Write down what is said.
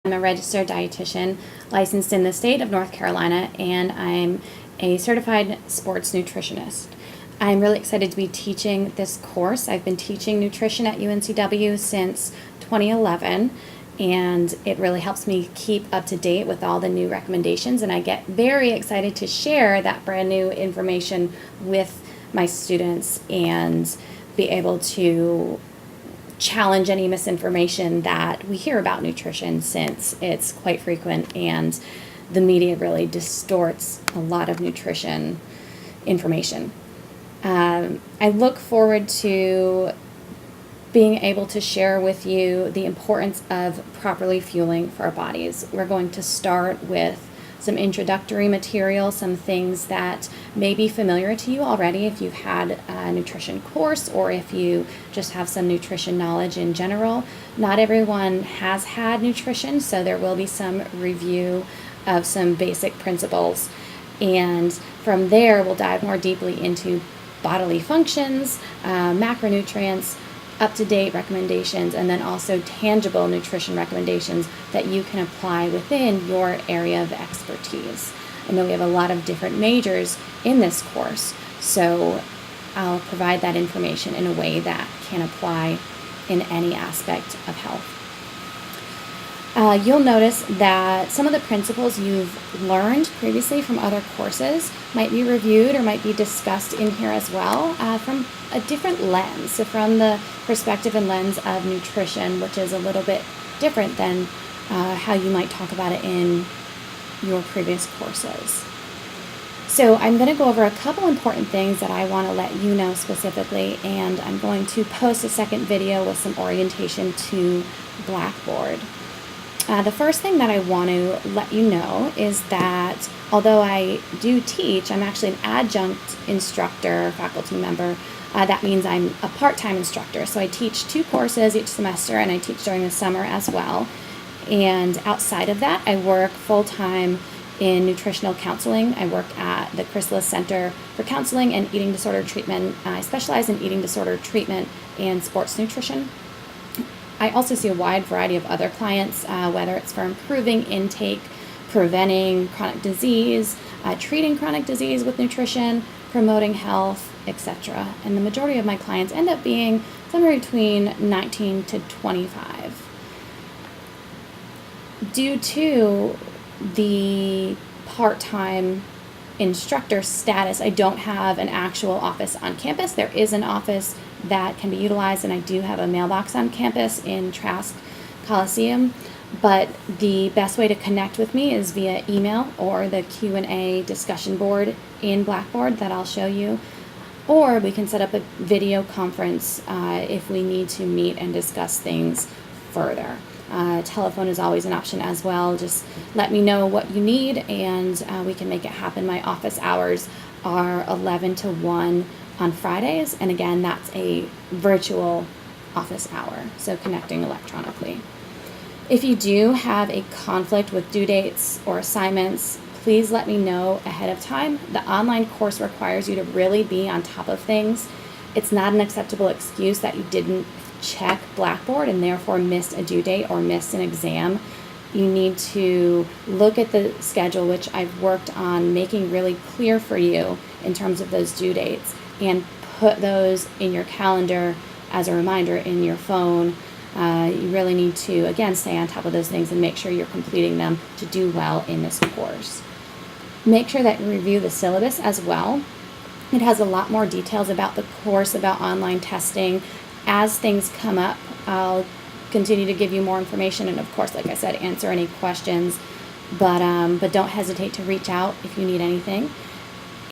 I'm a registered dietitian licensed in the state of North Carolina, and I'm a certified sports nutritionist. I'm really excited to be teaching this course. I've been teaching nutrition at UNCW since 2011, and it really helps me keep up to date with all the new recommendations, and I get very excited to share that brand new information with my students and be able to challenge any misinformation that we hear about nutrition, since it's quite frequent and the media really distorts a lot of nutrition information. I look forward to being able to share with you the importance of properly fueling for our bodies. We're going to start with some introductory material, some things that may be familiar to you already if you've had a nutrition course or if you just have some nutrition knowledge in general. Not everyone has had nutrition, so there will be some review of some basic principles. And from there, we'll dive more deeply into bodily functions, macronutrients, up-to-date recommendations, and then also tangible nutrition recommendations that you can apply within your area of expertise. I know we have a lot of different majors in this course, so I'll provide that information in a way that can apply in any aspect of health. You'll notice that some of the principles you've learned previously from other courses might be reviewed or might be discussed in here as well from a different lens, so from the perspective and lens of nutrition, which is a little bit different than how you might talk about it in your previous courses. So I'm going to go over a couple important things that I want to let you know specifically, and I'm going to post a second video with some orientation to Blackboard. The first thing that I want to let you know is that although I do teach, I'm actually an adjunct instructor, faculty member. That means I'm a part-time instructor. So I teach 2 courses each semester, and I teach during the summer as well. And outside of that, I work full-time in nutritional counseling. I work at the Chrysalis Center for Counseling and Eating Disorder Treatment. I specialize in eating disorder treatment and sports nutrition. I also see a wide variety of other clients, whether it's for improving intake, preventing chronic disease, treating chronic disease with nutrition, promoting health, etc. And the majority of my clients end up being somewhere between 19 to 25. Due to the part-time instructor status, I don't have an actual office on campus. There is an office that can be utilized, and I do have a mailbox on campus in Trask Coliseum, but the best way to connect with me is via email or the Q&A discussion board in Blackboard that I'll show you, or we can set up a video conference if we need to meet and discuss things further. Telephone is always an option as well. Just let me know what you need, and we can make it happen. My office hours are 11 to 1 on Fridays, and again, that's a virtual office hour, so connecting electronically. If you do have a conflict with due dates or assignments, please let me know ahead of time. The online course requires you to really be on top of things. It's not an acceptable excuse that you didn't check Blackboard and therefore missed a due date or missed an exam. You need to look at the schedule, which I've worked on making really clear for you in terms of those due dates, and put those in your calendar as a reminder in your phone. You really need to, again, stay on top of those things and make sure you're completing them to do well in this course. Make sure that you review the syllabus as well. It has a lot more details about the course, about online testing. As things come up, I'll continue to give you more information, and of course, like I said, answer any questions, but don't hesitate to reach out if you need anything.